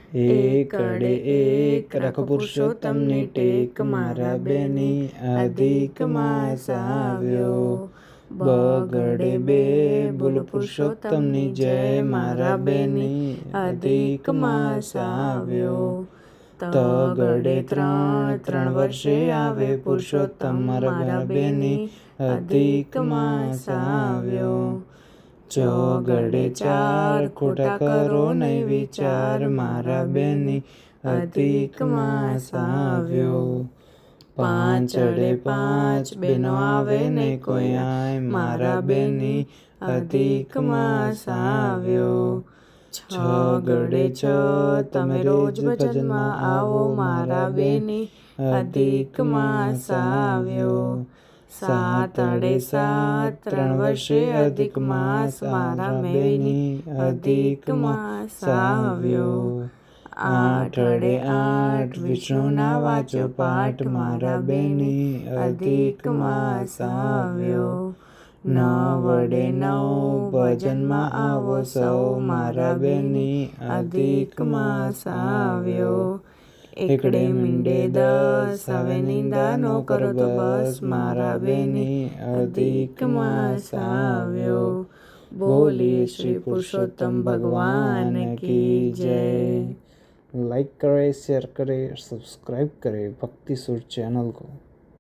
એકડે એક રાખો પુરુષોત્તમની ટેક, મારા બેની અધિક માસ આવ્યો. બગડે બે બોલો પુરુષોત્તમની જય, મારા બેની અધિક માસ આવ્યો. તગડે ત્રણ વર્ષે આવે પુરુષોત્તમ, મારા બેની અધિક માસ આવ્યો. ચોગડે ચાર ખોટા કરો નહીં વિચાર, મારા બેની અધિક માસ આવ્યો. પાંચડે પાંચ બેનો આવે નહીં કોઈ આય, મારા બેની અધિક માસ આવ્યો. છગડે છ તમે રોજ ભજનમાં આવો, મારા બેની અધિક માસ આવ્યો. સાતડે સાત 3 વર્ષે અધિક માસ, મારા બેની અધિક માસ આવ્યો. આઠડે આઠ વિષ્ણુના વાંચો પાઠ, મારા બેની અધિક માસ આવ્યો. નવડે નવ ભજનમાં આવો સૌ, મારા બેની અધિક માસ આવ્યો. એકડે મીંડે 10 હવે નિંદા નો કરો તો બસ, મારા બેની અધિક માસ આવ્યો. બોલીએ શ્રી પુરુષોત્તમ भगवान की जय. लाइक करें, शेयर करें, सब्सक्राइब करें भक्ति सुर चैनल को।